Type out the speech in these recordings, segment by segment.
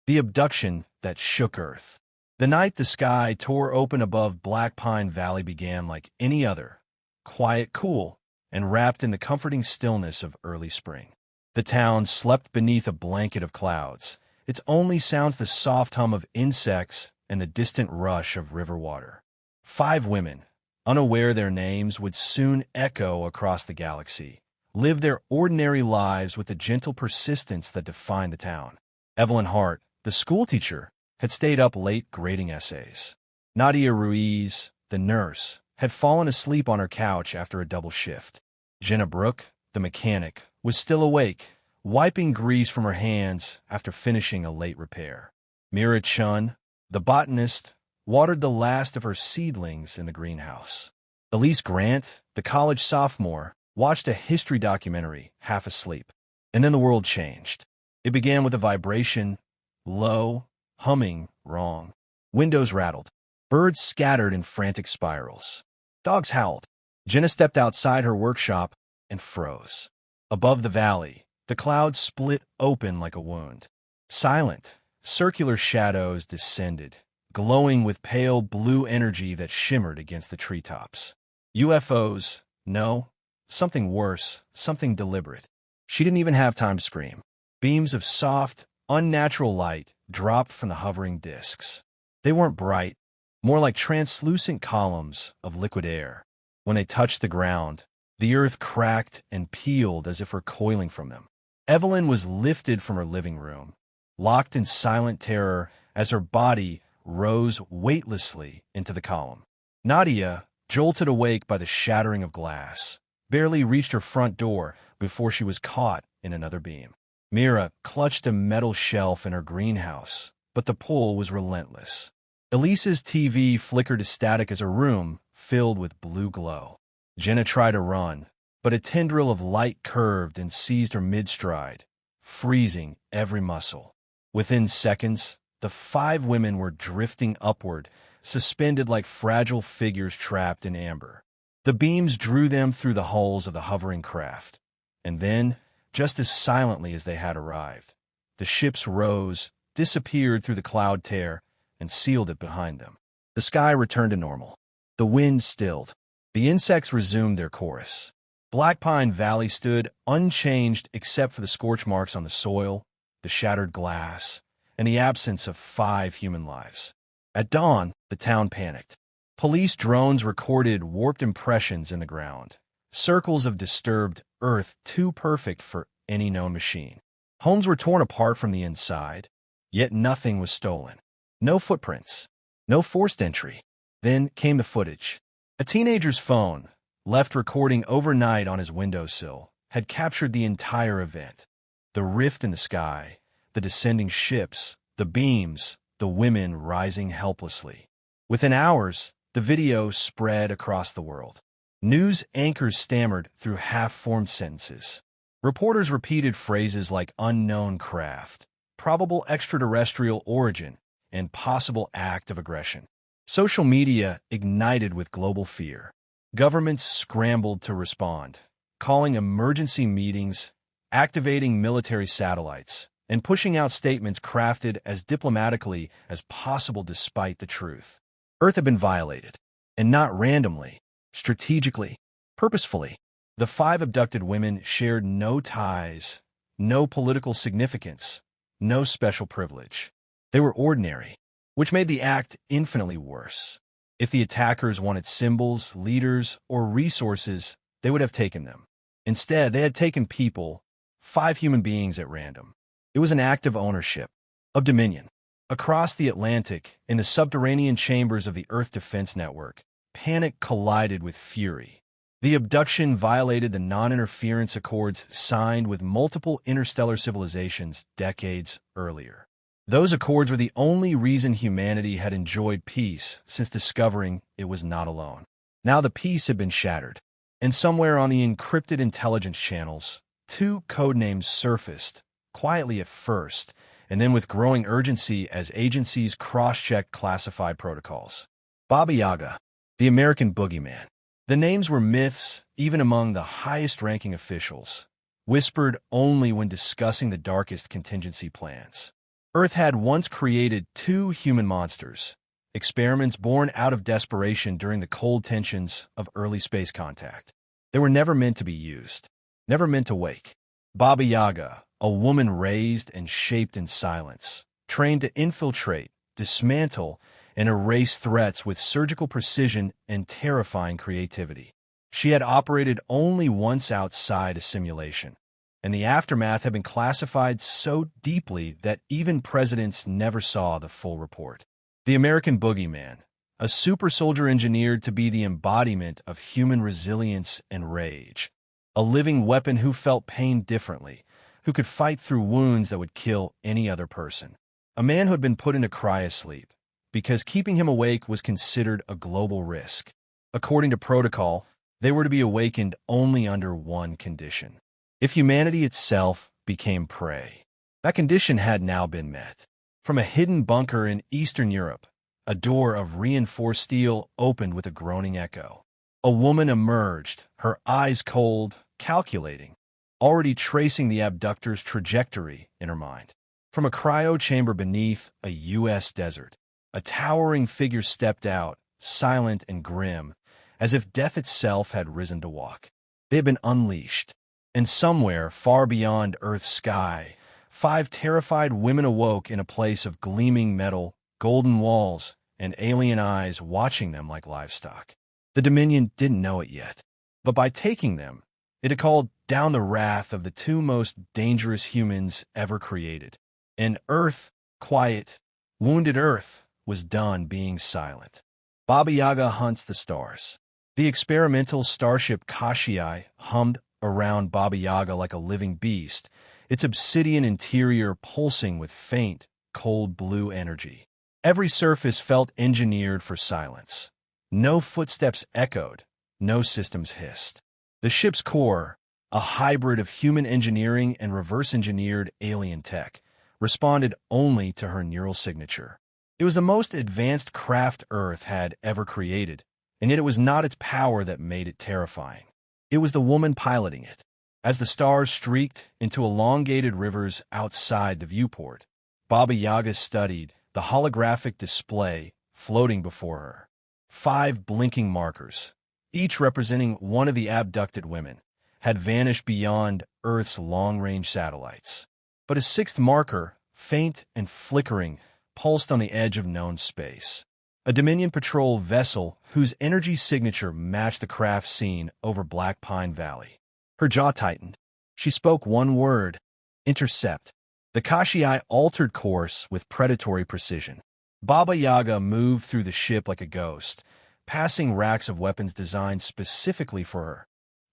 The abduction that shook Earth. The night the sky tore open above Black Pine Valley began like any other, quiet, cool, and wrapped in the comforting stillness of early spring. The town slept beneath a blanket of clouds, its only sounds the soft hum of insects and the distant rush of river water. 5 women, unaware their names, would soon echo across the galaxy, live their ordinary lives with the gentle persistence that defined the town. Evelyn Hart, the schoolteacher, had stayed up late grading essays. Nadia Ruiz, the nurse, had fallen asleep on her couch after a double shift. Jenna Brooke, the mechanic, was still awake, wiping grease from her hands after finishing a late repair. Mira Chun, the botanist, watered the last of her seedlings in the greenhouse. Elise Grant, the college sophomore, watched a history documentary, half asleep. And then the world changed. It began with a vibration, low, humming, wrong. Windows rattled. Birds scattered in frantic spirals. Dogs howled. Jenna stepped outside her workshop and froze. Above the valley, the clouds split open like a wound. Silent, circular shadows descended, glowing with pale blue energy that shimmered against the treetops. UFOs? No. Something worse, something deliberate. She didn't even have time to scream. Beams of soft, unnatural light dropped from the hovering disks. They weren't bright, more like translucent columns of liquid air. When they touched the ground, the earth cracked and peeled as if recoiling from them. Evelyn was lifted from her living room, locked in silent terror as her body rose weightlessly into the column. Nadia, jolted awake by the shattering of glass, barely reached her front door before she was caught in another beam. Mira clutched a metal shelf in her greenhouse, but the pull was relentless. Elise's TV flickered to static as her room filled with blue glow. Jenna tried to run, but a tendril of light curved and seized her mid-stride, freezing every muscle. Within seconds, the 5 women were drifting upward, suspended like fragile figures trapped in amber. The beams drew them through the hulls of the hovering craft. And then, just as silently as they had arrived, the ships rose, disappeared through the cloud tear, and sealed it behind them. The sky returned to normal. The wind stilled. The insects resumed their chorus. Black Pine Valley stood unchanged except for the scorch marks on the soil, the shattered glass, and the absence of 5 human lives. At dawn, the town panicked. Police drones recorded warped impressions in the ground, circles of disturbed earth too perfect for any known machine. Homes were torn apart from the inside, yet nothing was stolen. No footprints, no forced entry. Then came the footage. A teenager's phone, left recording overnight on his windowsill, had captured the entire event. The rift in the sky, the descending ships, the beams, the women rising helplessly. Within hours, the video spread across the world. News anchors stammered through half-formed sentences. Reporters repeated phrases like unknown craft, probable extraterrestrial origin, and possible act of aggression. Social media ignited with global fear. Governments scrambled to respond, calling emergency meetings, activating military satellites, and pushing out statements crafted as diplomatically as possible despite the truth. Earth had been violated, and not randomly, strategically, purposefully. The 5 abducted women shared no ties, no political significance, no special privilege. They were ordinary, which made the act infinitely worse. If the attackers wanted symbols, leaders, or resources, they would have taken them. Instead, they had taken people, 5 human beings at random. It was an act of ownership, of dominion. Across the Atlantic, in the subterranean chambers of the Earth Defense Network, panic collided with fury. The abduction violated the non-interference accords signed with multiple interstellar civilizations decades earlier. Those accords were the only reason humanity had enjoyed peace since discovering it was not alone. Now the peace had been shattered, and somewhere on the encrypted intelligence channels, 2 codenames surfaced, quietly at first, and then with growing urgency as agencies cross-checked classified protocols. Baba Yaga, the American Boogeyman. The names were myths even among the highest-ranking officials, whispered only when discussing the darkest contingency plans. Earth had once created two human monsters, experiments born out of desperation during the cold tensions of early space contact. They were never meant to be used, never meant to wake. Baba Yaga, a woman raised and shaped in silence, trained to infiltrate, dismantle, and erase threats with surgical precision and terrifying creativity. She had operated only once outside a simulation, and the aftermath had been classified so deeply that even presidents never saw the full report. The American Boogeyman, a super soldier engineered to be the embodiment of human resilience and rage, a living weapon who felt pain differently, who could fight through wounds that would kill any other person. A man who had been put into cryosleep, because keeping him awake was considered a global risk. According to protocol, they were to be awakened only under one condition: if humanity itself became prey. That condition had now been met. From a hidden bunker in Eastern Europe, a door of reinforced steel opened with a groaning echo. A woman emerged, her eyes cold, calculating, already tracing the abductor's trajectory in her mind. From a cryo chamber beneath a U.S. desert, a towering figure stepped out, silent and grim, as if death itself had risen to walk. They had been unleashed, and somewhere far beyond Earth's sky, 5 terrified women awoke in a place of gleaming metal, golden walls, and alien eyes watching them like livestock. The Dominion didn't know it yet, but by taking them, it had called down the wrath of the 2 most dangerous humans ever created. And Earth, quiet, wounded Earth, was done being silent. Baba Yaga hunts the stars. The experimental starship Kashyyyk hummed around Baba Yaga like a living beast, its obsidian interior pulsing with faint, cold blue energy. Every surface felt engineered for silence. No footsteps echoed, no systems hissed. The ship's core, a hybrid of human engineering and reverse-engineered alien tech, responded only to her neural signature. It was the most advanced craft Earth had ever created, and yet it was not its power that made it terrifying. It was the woman piloting it. As the stars streaked into elongated rivers outside the viewport, Baba Yaga studied the holographic display floating before her. 5 blinking markers, each representing one of the abducted women, had vanished beyond Earth's long-range satellites. But a 6th marker, faint and flickering, pulsed on the edge of known space. A Dominion patrol vessel whose energy signature matched the craft seen over Black Pine Valley. Her jaw tightened. She spoke one word: intercept. The Kashyyyk altered course with predatory precision. Baba Yaga moved through the ship like a ghost, passing racks of weapons designed specifically for her.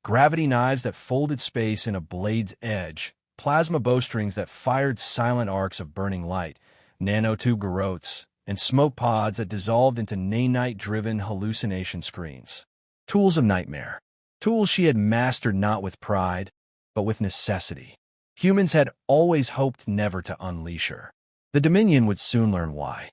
Gravity knives that folded space in a blade's edge, plasma bowstrings that fired silent arcs of burning light, nanotube garrotes, and smoke pods that dissolved into nanite-driven hallucination screens. Tools of nightmare. Tools she had mastered not with pride, but with necessity. Humans had always hoped never to unleash her. The Dominion would soon learn why.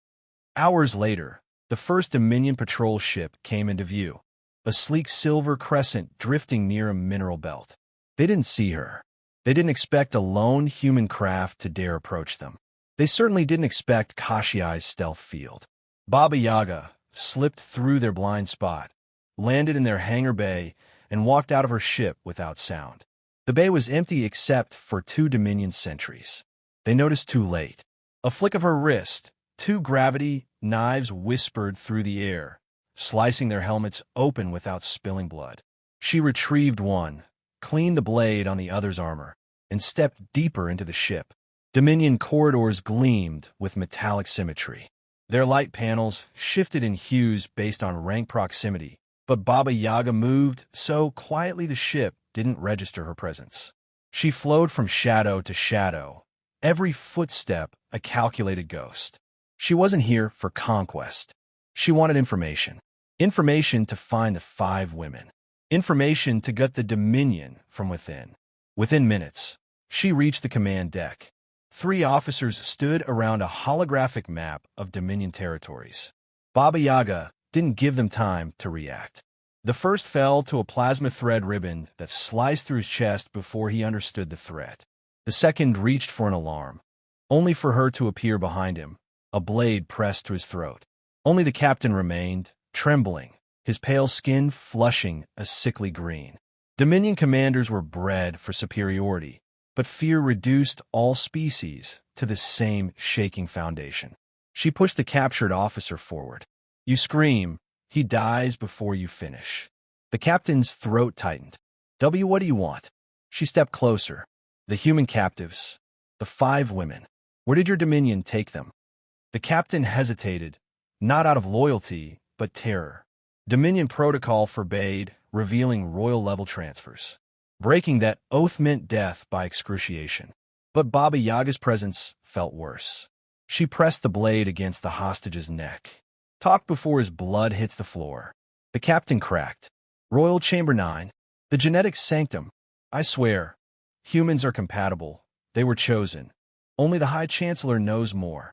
Hours later, the first Dominion patrol ship came into view, a sleek silver crescent drifting near a mineral belt. They didn't see her. They didn't expect a lone human craft to dare approach them. They certainly didn't expect Kashyyy's stealth field. Baba Yaga slipped through their blind spot, landed in their hangar bay, and walked out of her ship without sound. The bay was empty except for 2 Dominion sentries. They noticed too late. A flick of her wrist, 2 gravity knives whispered through the air, slicing their helmets open without spilling blood. She retrieved one, cleaned the blade on the other's armor, and stepped deeper into the ship. Dominion corridors gleamed with metallic symmetry. Their light panels shifted in hues based on rank proximity, but Baba Yaga moved so quietly the ship didn't register her presence. She flowed from shadow to shadow, every footstep a calculated ghost. She wasn't here for conquest. She wanted information. Information to find the 5 women. Information to gut the Dominion from within. Within minutes, she reached the command deck. 3 officers stood around a holographic map of Dominion territories. Baba Yaga didn't give them time to react. The first fell to a plasma thread ribbon that sliced through his chest before he understood the threat. The second reached for an alarm. only for her to appear behind him, a blade pressed to his throat. Only the captain remained, trembling, his pale skin flushing a sickly green. Dominion commanders were bred for superiority, but fear reduced all species to the same shaking foundation. She pushed the captured officer forward. You scream, he dies before you finish. The captain's throat tightened. What do you want? She stepped closer. The human captives, the 5 women. Where did your Dominion take them? The captain hesitated, not out of loyalty, but terror. Dominion protocol forbade, revealing royal-level transfers. Breaking that oath meant death by excruciation. But Baba Yaga's presence felt worse. She pressed the blade against the hostage's neck. Talk before his blood hits the floor. The captain cracked. Royal Chamber 9. The genetic sanctum. I swear. Humans are compatible. They were chosen. Only the High Chancellor knows more.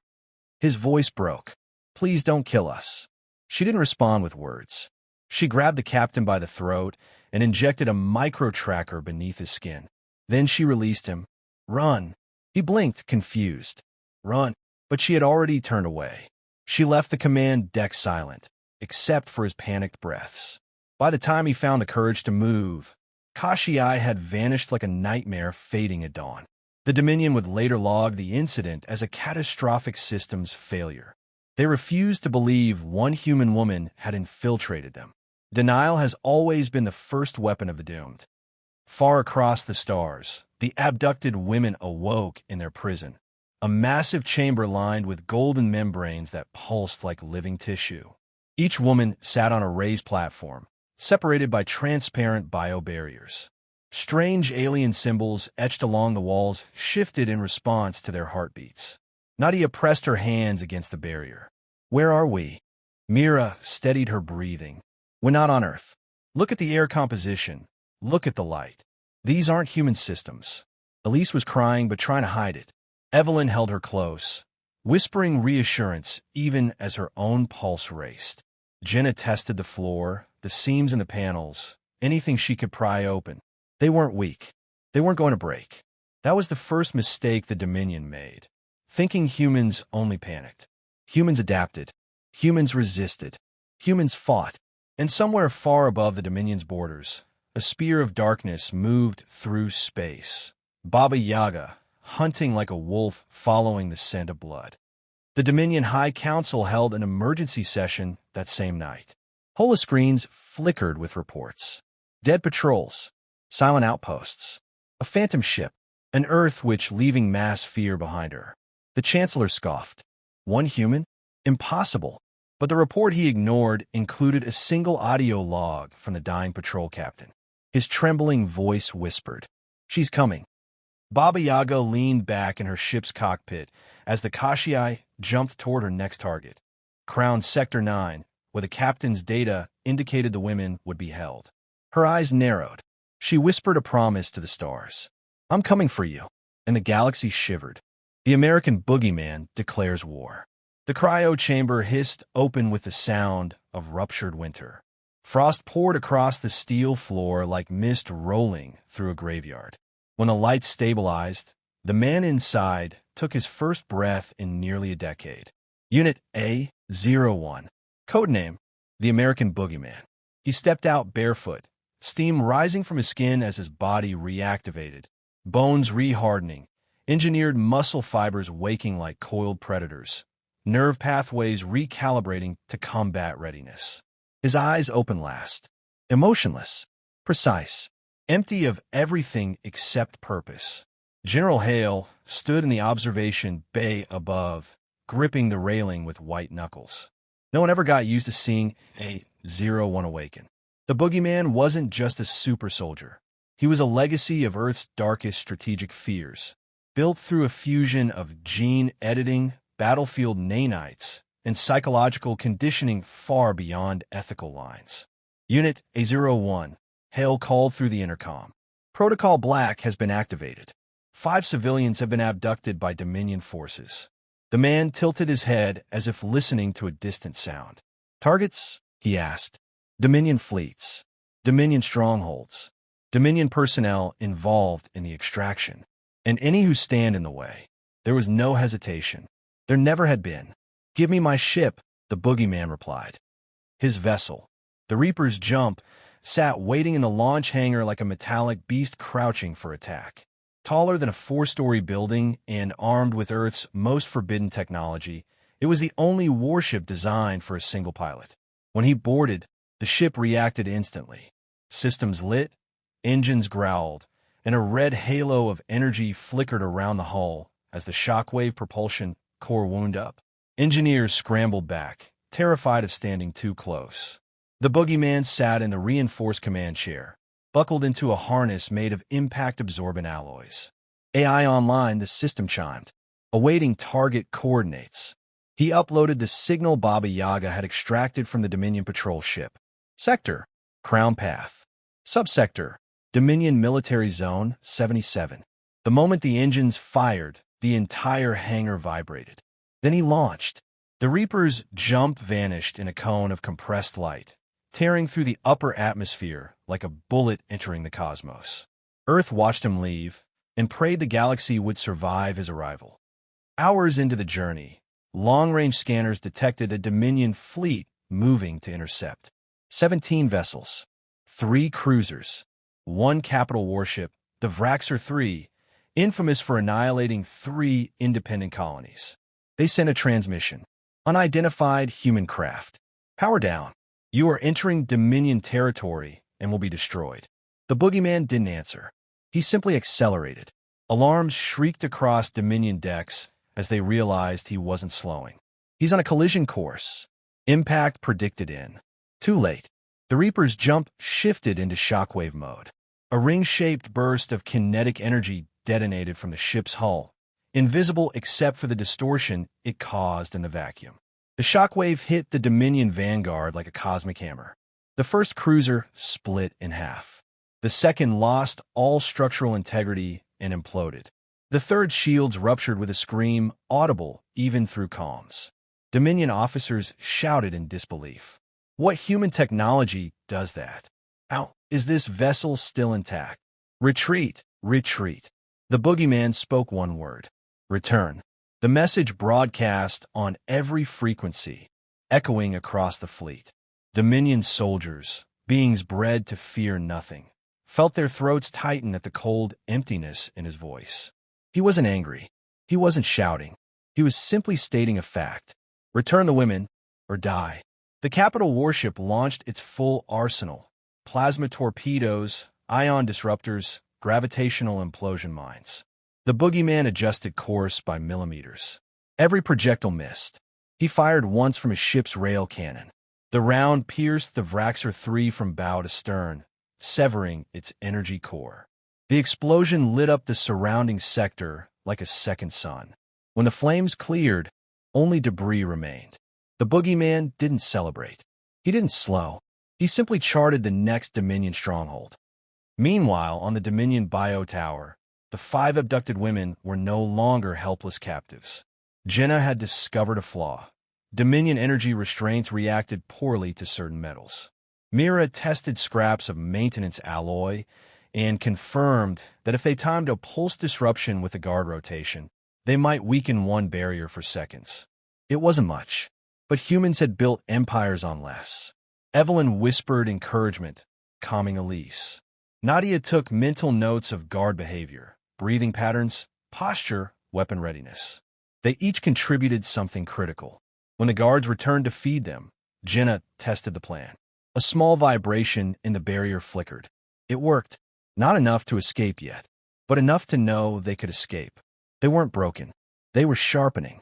His voice broke. Please don't kill us. She didn't respond with words. She grabbed the captain by the throat and injected a micro-tracker beneath his skin. Then she released him. Run. He blinked, confused. Run. But she had already turned away. She left the command deck silent, except for his panicked breaths. By the time he found the courage to move, Kashyyyk had vanished like a nightmare fading at dawn. The Dominion would later log the incident as a catastrophic systems failure. They refused to believe one human woman had infiltrated them. Denial has always been the first weapon of the doomed. Far across the stars, the abducted women awoke in their prison, a massive chamber lined with golden membranes that pulsed like living tissue. Each woman sat on a raised platform, separated by transparent biobarriers. Strange alien symbols etched along the walls shifted in response to their heartbeats. Nadia pressed her hands against the barrier. Where are we? Mira steadied her breathing. We're not on Earth. Look at the air composition. Look at the light. These aren't human systems. Elise was crying but trying to hide it. Evelyn held her close, whispering reassurance even as her own pulse raced. Jenna tested the floor, the seams in the panels, anything she could pry open. They weren't weak. They weren't going to break. That was the first mistake the Dominion made. Thinking humans only panicked. Humans adapted. Humans resisted. Humans fought. And somewhere far above the Dominion's borders, a spear of darkness moved through space. Baba Yaga, hunting like a wolf following the scent of blood. The Dominion High Council held an emergency session that same night. Holoscreens flickered with reports. Dead patrols. Silent outposts. A phantom ship. An Earth which leaving mass fear behind her. The Chancellor scoffed. One human? Impossible. But the report he ignored included a single audio log from the dying patrol captain. His trembling voice whispered, "She's coming." Baba Yaga leaned back in her ship's cockpit as the Kashyyyk jumped toward her next target. Crown Sector 9, where the captain's data indicated the women would be held. Her eyes narrowed. She whispered a promise to the stars. "I'm coming for you." And the galaxy shivered. The American Boogeyman declares war. The cryo chamber hissed open with the sound of ruptured winter. Frost poured across the steel floor like mist rolling through a graveyard. When the lights stabilized, the man inside took his first breath in nearly a decade. Unit A-01. Codename, the American Boogeyman. He stepped out barefoot, steam rising from his skin as his body reactivated, bones rehardening, engineered muscle fibers waking like coiled predators, nerve pathways recalibrating to combat readiness. His eyes open last, emotionless, precise, empty of everything except purpose. General Hale stood in the observation bay above, gripping the railing with white knuckles. No one ever got used to seeing A-01 awaken. The Boogeyman wasn't just a super soldier. He was a legacy of Earth's darkest strategic fears, built through a fusion of gene editing, battlefield nanites, and psychological conditioning far beyond ethical lines. Unit A-01, Hale called through the intercom. Protocol Black has been activated. 5 civilians have been abducted by Dominion forces. The man tilted his head as if listening to a distant sound. Targets? He asked. Dominion fleets. Dominion strongholds. Dominion personnel involved in the extraction. And any who stand in the way. There was no hesitation. There never had been. "Give me my ship," the boogeyman replied. His vessel, the Reaper's Jump, sat waiting in the launch hangar like a metallic beast crouching for attack. Taller than a four-story building and armed with Earth's most forbidden technology, it was the only warship designed for a single pilot. When he boarded, the ship reacted instantly. Systems lit, engines growled, and a red halo of energy flickered around the hull as the shockwave propulsion core wound up. Engineers scrambled back, terrified of standing too close. The boogeyman sat in the reinforced command chair, buckled into a harness made of impact-absorbent alloys. AI online, the system chimed, awaiting target coordinates. He uploaded the signal Baba Yaga had extracted from the Dominion patrol ship. Sector, Crown Path. Subsector, Dominion Military Zone 77. The moment the engines fired, the entire hangar vibrated. Then he launched. The Reaper's Jump vanished in a cone of compressed light, tearing through the upper atmosphere like a bullet entering the cosmos. Earth watched him leave and prayed the galaxy would survive his arrival. Hours into the journey, long-range scanners detected a Dominion fleet moving to intercept. 17 vessels, 3 cruisers, 1 capital warship, the Vraxer III, infamous for annihilating 3 independent colonies. They sent a transmission. Unidentified human craft. Power down. You are entering Dominion territory and will be destroyed. The boogeyman didn't answer. He simply accelerated. Alarms shrieked across Dominion decks as they realized he wasn't slowing. He's on a collision course. Impact predicted in. Too late. The Reaper's Jump shifted into shockwave mode. A ring-shaped burst of kinetic energy detonated from the ship's hull, invisible except for the distortion it caused in the vacuum. The shockwave hit the Dominion Vanguard like a cosmic hammer. The first cruiser split in half. The second lost all structural integrity and imploded. The third shields ruptured with a scream audible even through comms. Dominion officers shouted in disbelief. What human technology does that? How is this vessel still intact? Retreat, retreat. The boogeyman spoke one word. Return. The message broadcast on every frequency, echoing across the fleet. Dominion soldiers, beings bred to fear nothing, felt their throats tighten at the cold emptiness in his voice. He wasn't angry. He wasn't shouting. He was simply stating a fact. Return the women, or die. The capital warship launched its full arsenal. Plasma torpedoes, ion disruptors, gravitational implosion mines. The boogeyman adjusted course by millimeters. Every projectile missed. He fired once from his ship's rail cannon. The round pierced the Vraxer III from bow to stern, severing its energy core. The explosion lit up the surrounding sector like a second sun. When the flames cleared, only debris remained. The boogeyman didn't celebrate. He didn't slow. He simply charted the next Dominion stronghold. Meanwhile, on the Dominion Bio Tower, the 5 abducted women were no longer helpless captives. Jenna had discovered a flaw. Dominion energy restraints reacted poorly to certain metals. Mira tested scraps of maintenance alloy and confirmed that if they timed a pulse disruption with a guard rotation, they might weaken one barrier for seconds. It wasn't much, but humans had built empires on less. Evelyn whispered encouragement, calming Elise. Nadia took mental notes of guard behavior, breathing patterns, posture, weapon readiness. They each contributed something critical. When the guards returned to feed them, Jenna tested the plan. A small vibration in the barrier flickered. It worked. Not enough to escape yet, but enough to know they could escape. They weren't broken. They were sharpening.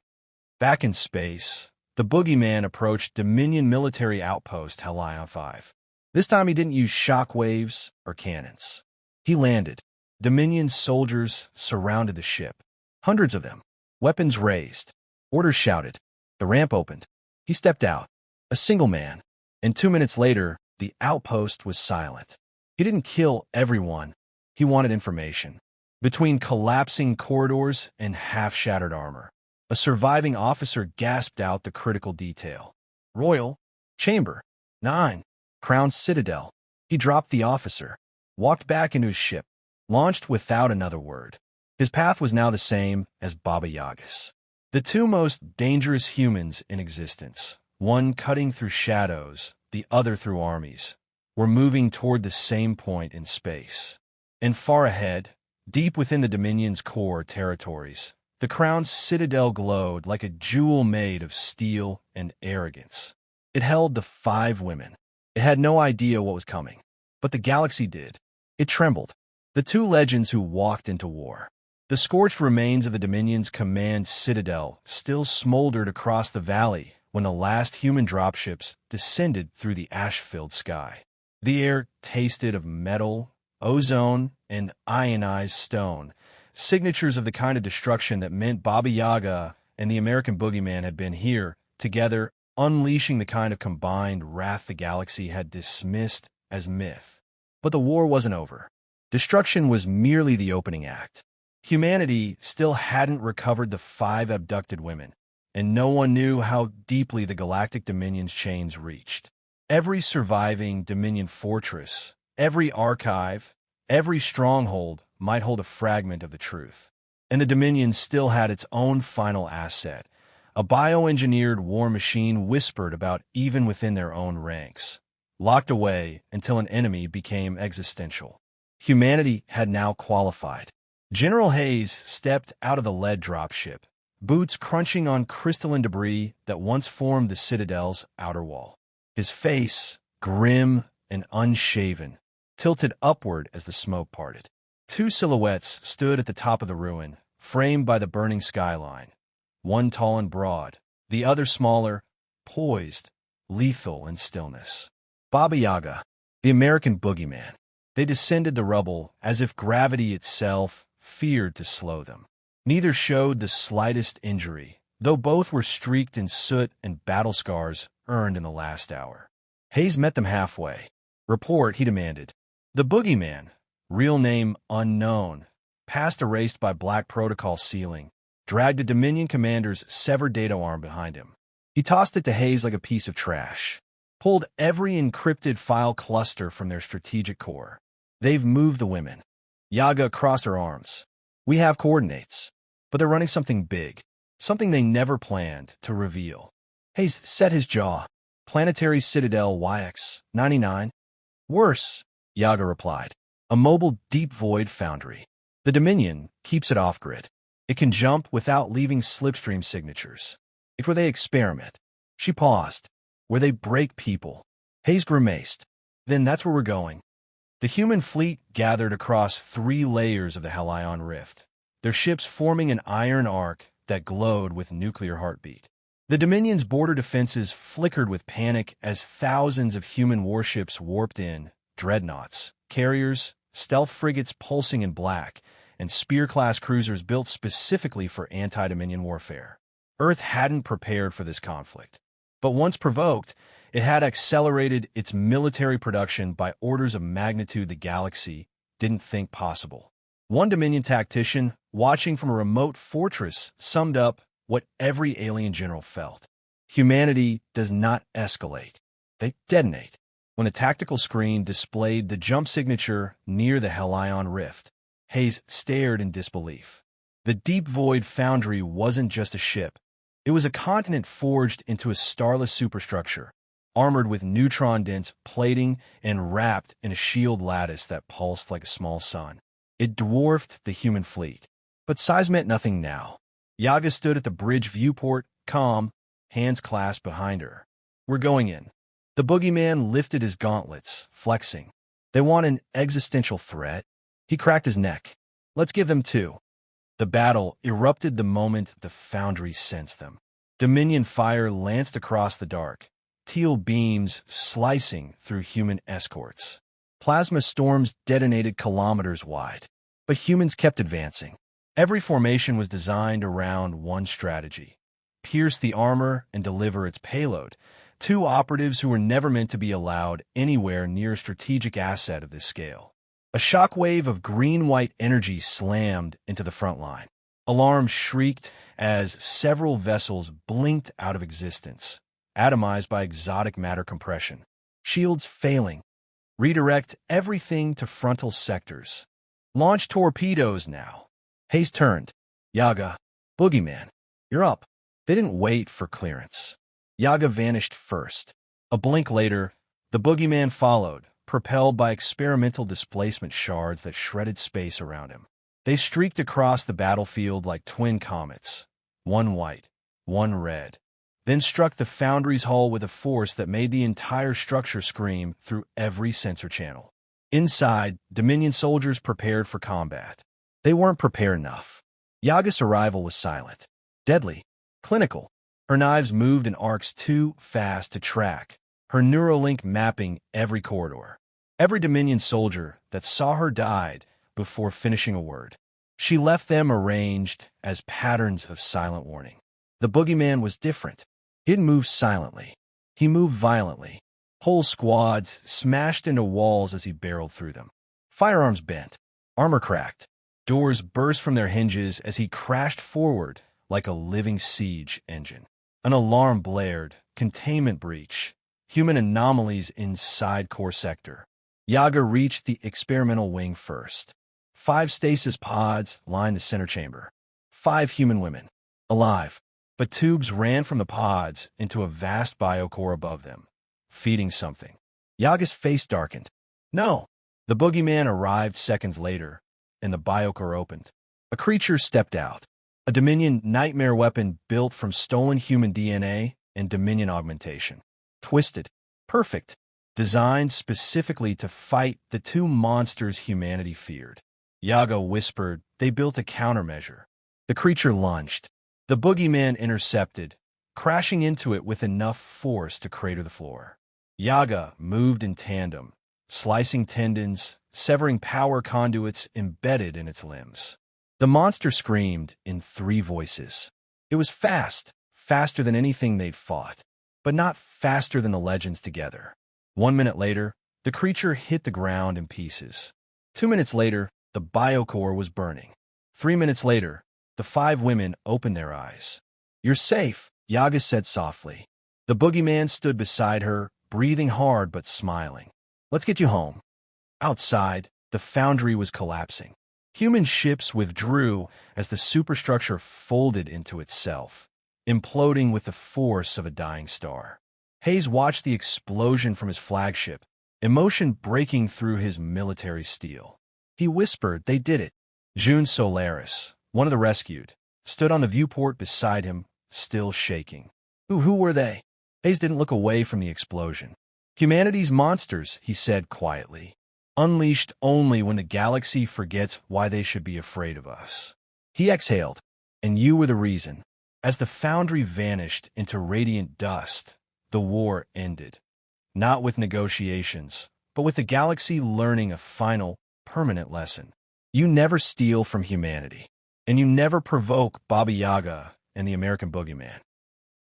Back in space, the boogeyman approached Dominion military outpost Helion 5. This time he didn't use shock waves or cannons. He landed. Dominion soldiers surrounded the ship. Hundreds of them. Weapons raised. Orders shouted. The ramp opened. He stepped out. A single man. And 2 minutes later, the outpost was silent. He didn't kill everyone. He wanted information. Between collapsing corridors and half-shattered armor, a surviving officer gasped out the critical detail. Royal Chamber 9, Crown Citadel. He dropped the officer, walked back into his ship, launched without another word. His path was now the same as Baba Yaga's. The two most dangerous humans in existence, one cutting through shadows, the other through armies, were moving toward the same point in space. And far ahead, deep within the Dominion's core territories, the crown's citadel glowed like a jewel made of steel and arrogance. It held the 5 women. It had no idea what was coming, but the galaxy did. It trembled. The 2 legends who walked into war. The scorched remains of the Dominion's command citadel still smoldered across the valley when the last human dropships descended through the ash-filled sky. The air tasted of metal, ozone, and ionized stone, signatures of the kind of destruction that meant Baba Yaga and the American Boogeyman had been here, together, unleashing the kind of combined wrath the galaxy had dismissed as myth. But the war wasn't over. Destruction was merely the opening act. Humanity still hadn't recovered the 5 abducted women, and no one knew how deeply the Galactic Dominion's chains reached. Every surviving Dominion fortress, every archive, every stronghold might hold a fragment of the truth. And the Dominion still had its own final asset, a bioengineered war machine whispered about even within their own ranks, locked away until an enemy became existential. Humanity had now qualified. General Hayes stepped out of the lead dropship, boots crunching on crystalline debris that once formed the Citadel's outer wall. His face, grim and unshaven, tilted upward as the smoke parted. 2 silhouettes stood at the top of the ruin, framed by the burning skyline. One tall and broad, the other smaller, poised, lethal in stillness. Baba Yaga, the American Boogeyman. They descended the rubble as if gravity itself feared to slow them. Neither showed the slightest injury, though both were streaked in soot and battle scars earned in the last hour. Hayes met them halfway. "Report," he demanded. The Boogeyman, real name unknown, past erased by Black Protocol sealing, dragged a Dominion commander's severed data arm behind him. He tossed it to Hayes like a piece of trash, pulled every encrypted file cluster from their strategic core. "They've moved the women." Yaga crossed her arms. "We have coordinates, but they're running something big, something they never planned to reveal." Hayes set his jaw. "Planetary Citadel YX-99? Worse," Yaga replied. "A mobile deep void foundry. The Dominion keeps it off-grid. It can jump without leaving slipstream signatures. It's where they experiment." She paused. "Where they break people." Hayes grimaced. "Then that's where we're going." The human fleet gathered across 3 layers of the Helion Rift, their ships forming an iron arc that glowed with nuclear heartbeat. The Dominion's border defenses flickered with panic as thousands of human warships warped in, dreadnoughts, carriers, stealth frigates pulsing in black, and Spear-class cruisers built specifically for anti-Dominion warfare. Earth hadn't prepared for this conflict, but once provoked, it had accelerated its military production by orders of magnitude the galaxy didn't think possible. One Dominion tactician, watching from a remote fortress, summed up what every alien general felt. Humanity does not escalate. They detonate. When the tactical screen displayed the jump signature near the Helion Rift, Hayes stared in disbelief. The Deep Void Foundry wasn't just a ship. It was a continent forged into a starless superstructure, armored with neutron-dense plating and wrapped in a shield lattice that pulsed like a small sun. It dwarfed the human fleet. But size meant nothing now. Yaga stood at the bridge viewport, calm, hands clasped behind her. "We're going in." The Boogeyman lifted his gauntlets, flexing. "They want an existential threat?" He cracked his neck. "Let's give them 2. The battle erupted the moment the Foundry sensed them. Dominion fire lanced across the dark, teal beams slicing through human escorts. Plasma storms detonated kilometers wide. But humans kept advancing. Every formation was designed around one strategy: pierce the armor and deliver its payload. 2 operatives who were never meant to be allowed anywhere near a strategic asset of this scale. A shockwave of green-white energy slammed into the front line. Alarms shrieked as several vessels blinked out of existence, atomized by exotic matter compression. Shields failing. Redirect everything to frontal sectors. Launch torpedoes now. Hayes turned. Yaga, Boogeyman, you're up. They didn't wait for clearance. Yaga vanished first. A blink later, the Boogeyman followed, propelled by experimental displacement shards that shredded space around him. They streaked across the battlefield like twin comets, one white, one red, then struck the foundry's hull with a force that made the entire structure scream through every sensor channel. Inside, Dominion soldiers prepared for combat. They weren't prepared enough. Yaga's arrival was silent, deadly, clinical. Her knives moved in arcs too fast to track, her Neuralink mapping every corridor. Every Dominion soldier that saw her died before finishing a word. She left them arranged as patterns of silent warning. The Boogeyman was different. He didn't move silently. He moved violently. Whole squads smashed into walls as he barreled through them. Firearms bent. Armor cracked. Doors burst from their hinges as he crashed forward like a living siege engine. An alarm blared. Containment breach. Human anomalies inside core sector. Yaga reached the experimental wing first. 5 stasis pods lined the center chamber. 5 human women. Alive. But tubes ran from the pods into a vast biocore above them, feeding something. Yaga's face darkened. No! The Boogeyman arrived seconds later, and the biocore opened. A creature stepped out. A Dominion nightmare weapon built from stolen human DNA and Dominion augmentation. Twisted. Perfect. Designed specifically to fight the 2 monsters humanity feared. Yaga whispered they built a countermeasure. The creature lunged. The Boogeyman intercepted, crashing into it with enough force to crater the floor. Yaga moved in tandem, slicing tendons, severing power conduits embedded in its limbs. The monster screamed in 3 voices. It was fast, faster than anything they'd fought, but not faster than the legends together. 1 minute later, the creature hit the ground in pieces. 2 minutes later, the biocore was burning. 3 minutes later, the 5 women opened their eyes. You're safe, Yaga said softly. The Boogeyman stood beside her, breathing hard but smiling. Let's get you home. Outside, the foundry was collapsing. Human ships withdrew as the superstructure folded into itself, imploding with the force of a dying star. Hayes watched the explosion from his flagship, emotion breaking through his military steel. He whispered they did it. June Solaris, one of the rescued, stood on the viewport beside him, still shaking. Who were they? Hayes didn't look away from the explosion. Humanity's monsters, he said quietly. Unleashed only when the galaxy forgets why they should be afraid of us. He exhaled, and you were the reason. As the foundry vanished into radiant dust, the war ended. Not with negotiations, but with the galaxy learning a final, permanent lesson. You never steal from humanity. And you never provoke Baba Yaga and the American Boogeyman.